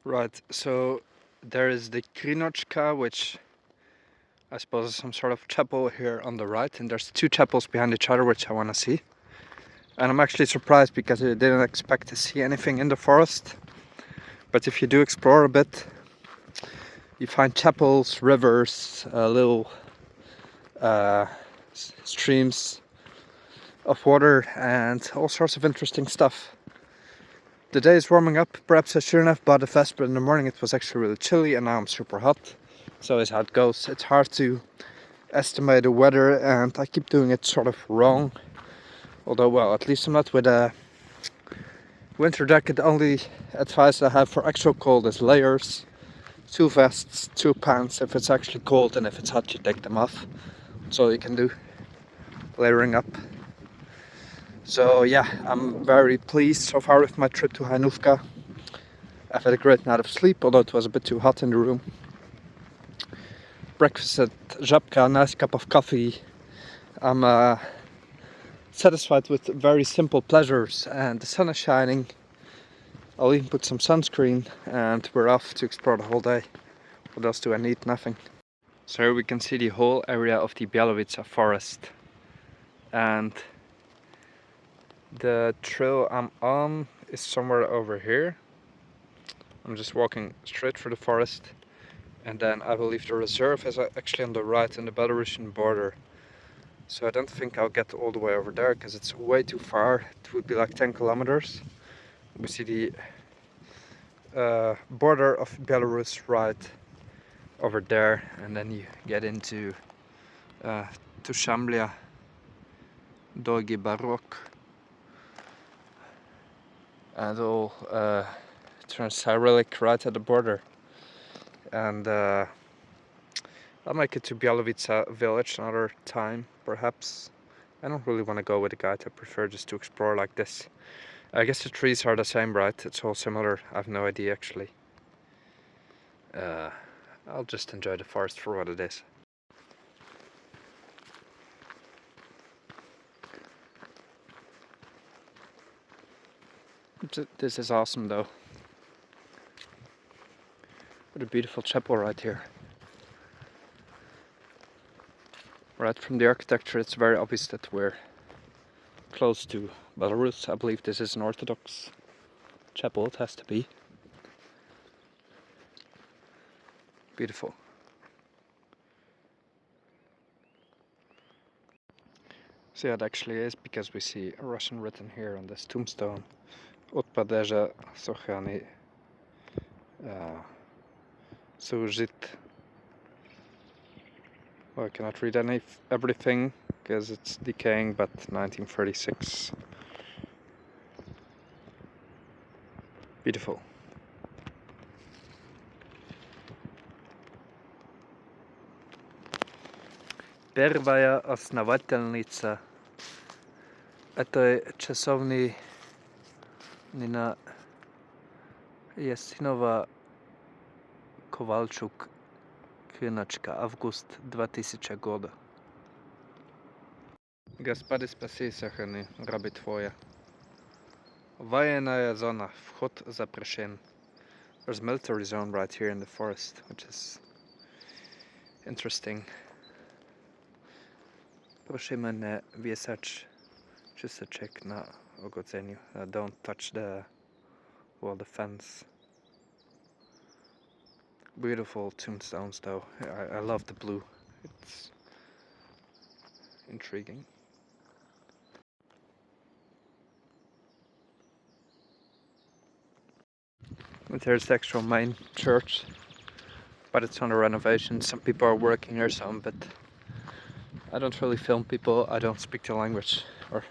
Right, so there is the Krinochka, which I suppose is some sort of chapel here on the right, and there's two chapels behind each other which I want to see. And I'm actually surprised because I didn't expect to see anything in the forest. But if you do explore a bit, you find chapels, rivers, little uh, streams of water, and all sorts of interesting stuff. The day is warming up. Perhaps I shouldn't have bought a vest, but in the morning it was actually really chilly, and now I'm super hot. So is how it goes. It's hard to estimate the weather, and I keep doing it sort of wrong. Although, well, at least I'm not with a winter jacket. The only advice I have for actual cold is layers. 2 vests, 2 pants if it's actually cold, and if it's hot you take them off. That's all you can do. Layering up. So yeah, I'm very pleased so far with my trip to Hajnówka. I've had a great night of sleep, although it was a bit too hot in the room. Breakfast at Żabka, nice cup of coffee. I'm satisfied with very simple pleasures, and the sun is shining. I'll even put some sunscreen, and we're off to explore the whole day. What else do I need? Nothing. So here we can see the whole area of the Białowieża forest, and the trail I'm on is somewhere over here. I'm just walking straight through the forest, and then I believe the reserve is actually on the right in the Belarusian border. So I don't think I'll get all the way over there because it's way too far. It would be like 10 kilometers. We see the border of Belarus right over there, and then you get into to Shamblia, Dogi Barok, and all turns Cyrillic right at the border. And I'll make it to Białowieża village another time, perhaps. I don't really want to go with a guide. I prefer just to explore like this. I guess the trees are the same, right? It's all similar. I have no idea actually. I'll just enjoy the forest for what it is. This is awesome though. What a beautiful chapel right here. Right from the architecture it's very obvious that we're close to Belarus. I believe this is an Orthodox chapel, it has to be. Beautiful. So yeah, it actually is, because we see Russian written here on this tombstone. Odpaderze Sochany Służyt. Well, I cannot read everything because it's decaying, but 1936. Beautiful. Первая основательница этой часовни Nina Jasinowa Kowalczuk Krynaczka, август 2000 года. Господи, спаси, сохрани, раби Твоя. Военная зона, вход запрещен. There's a military zone right here in the forest, which is interesting. Prosimy nie wiesać czyseczek na ogodzeniu. Don't touch the fence. Beautiful tombstones though. I love the blue. It's intriguing. But here's the actual main church, but it's under renovation. Some people are working here, some, but I don't really film people. I don't speak the language, or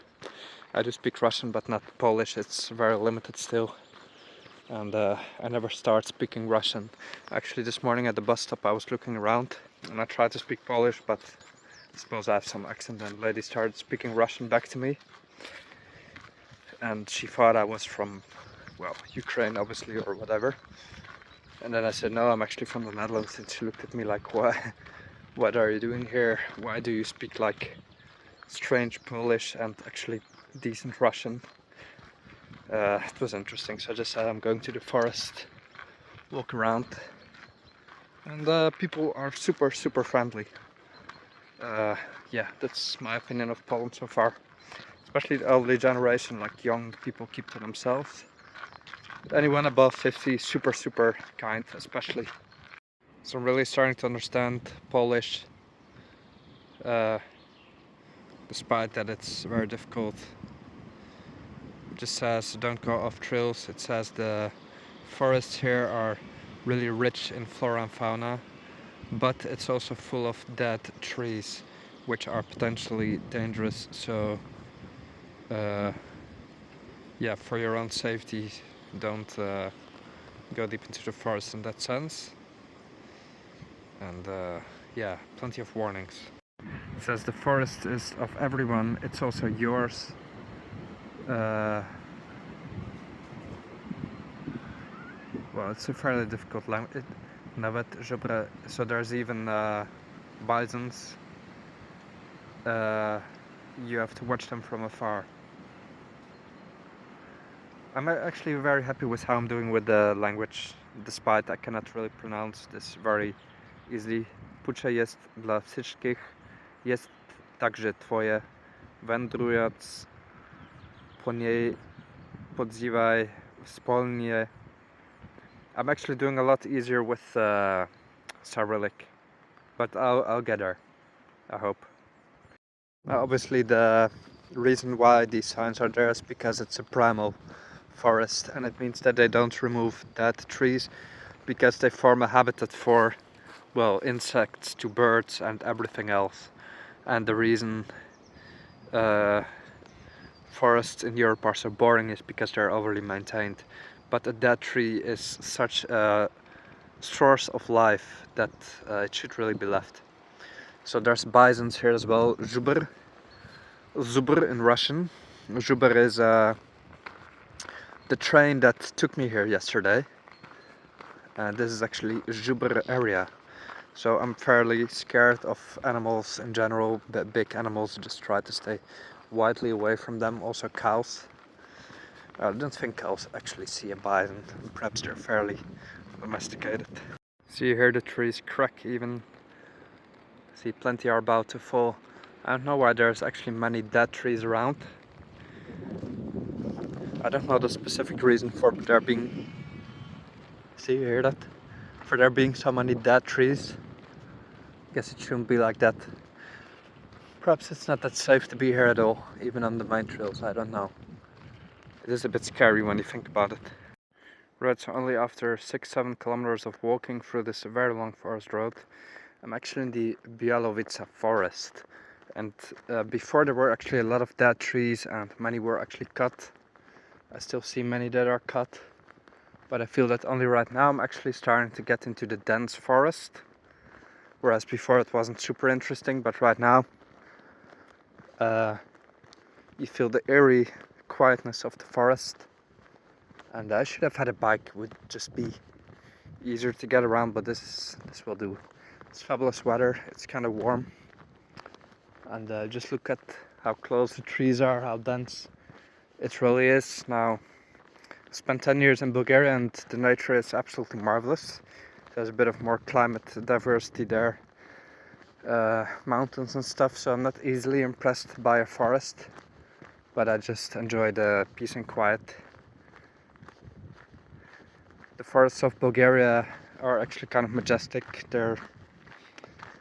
I do speak Russian, but not Polish. It's very limited still, and I never start speaking Russian. Actually, this morning at the bus stop, I was looking around, and I tried to speak Polish, but I suppose I have some accent, and the lady started speaking Russian back to me, and she thought I was from, well, Ukraine obviously, or whatever. And then I said, no, I'm actually from the Netherlands, and she looked at me like, what are you doing here? Why do you speak like strange Polish and actually decent Russian? It was interesting, so I just said I'm going to the forest walk around, and people are super friendly. Yeah, that's my opinion of Poland so far. Especially the elderly generation, like young people keep to themselves. Anyone above 50, super kind, especially. So I'm really starting to understand Polish, uh, despite that it's very difficult. It just says don't go off trails. It says the forests here are really rich in flora and fauna, but it's also full of dead trees, which are potentially dangerous. So uh, yeah, for your own safety, don't go deep into the forest in that sense. And yeah, plenty of warnings. It says the forest is of everyone, it's also yours. Well, it's a fairly difficult language. So there's even bisons. You have to watch them from afar. I'm actually very happy with how I'm doing with the language, despite I cannot really pronounce this very easily. Pucze jest dla wszystkich, jest także twoje. Wędrując po niej podziwiaj wspólnie. I'm actually doing a lot easier with Cyrillic, but I'll get there, I hope. Obviously the reason why these signs are there is because it's a primal forest, and it means that they don't remove dead trees because they form a habitat for, well, insects to birds and everything else. And the reason forests in Europe are so boring is because they're overly maintained. But a dead tree is such a source of life that it should really be left. So there's bisons here as well. Zubr in Russian. Zubr is the train that took me here yesterday. This is actually Zubr area. So I'm fairly scared of animals in general. Big animals, just try to stay widely away from them. Also cows. I don't think cows actually see a bison. Perhaps they're fairly domesticated. So you hear the trees crack even. See, plenty are about to fall. I don't know why there's actually many dead trees around. I don't know the specific reason for there being... See, you hear that? For there being so many dead trees. Guess it shouldn't be like that. Perhaps it's not that safe to be here at all, even on the main trails, I don't know. It is a bit scary when you think about it. Right, so only after 6-7 kilometers of walking through this very long forest road, I'm actually in the Białowieża forest. And before there were actually a lot of dead trees and many were actually cut. I still see many that are cut. But I feel that only right now I'm actually starting to get into the dense forest. Whereas before it wasn't super interesting, but right now you feel the eerie quietness of the forest. And I should have had a bike, would just be easier to get around, but this will do. It's fabulous weather, it's kind of warm. And just look at how close the trees are, how dense it really is. Now, I spent 10 years in Bulgaria and the nature is absolutely marvelous. There's a bit of more climate diversity there, mountains and stuff, so I'm not easily impressed by a forest, but I just enjoy the peace and quiet. The forests of Bulgaria are actually kind of majestic. They're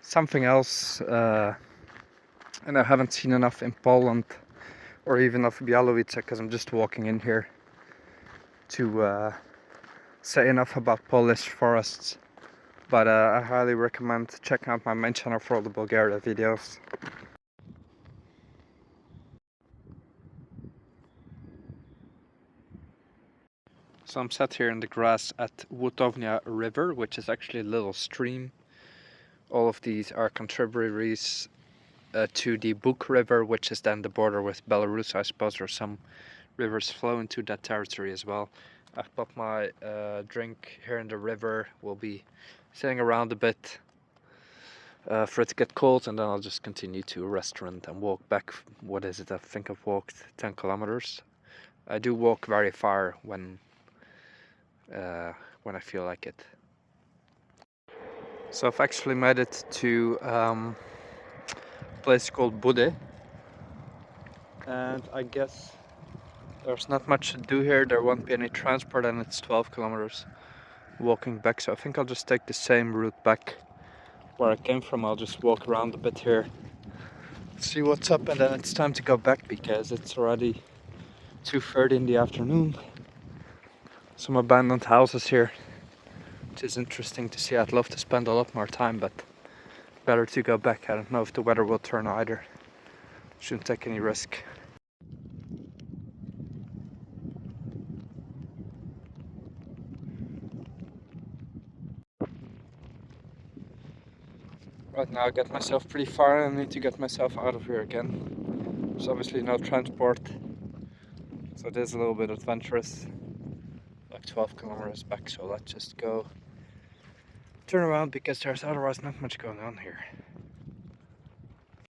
something else, and I haven't seen enough in Poland or even of Białowieża because I'm just walking in here to say enough about Polish forests. But I highly recommend checking out my main channel for all the Bulgaria videos. So I'm sat here in the grass at Łutownia River, which is actually a little stream. All of these are contributaries to the Buk River, which is then the border with Belarus. I suppose there are some rivers flow into that territory as well. I've bought my drink here in the river. We'll be sitting around a bit for it to get cold, and then I'll just continue to a restaurant and walk back. What is it? I think I've walked 10 kilometers. I do walk very far when when I feel like it. So I've actually made it to a place called Bude, and I guess there's not much to do here. There won't be any transport, and it's 12 kilometers walking back, so I think I'll just take the same route back where I came from. I'll just walk around a bit here, see what's up, and then it's time to go back because it's already 2:30 in the afternoon. Some abandoned houses here, which is interesting to see. I'd love to spend a lot more time, but better to go back. I don't know if the weather will turn either. Shouldn't take any risk. Right now I get myself pretty far and I need to get myself out of here again. There's obviously no transport, so it is a little bit adventurous. Like 12 kilometers back, so let's just go turn around because there's otherwise not much going on here.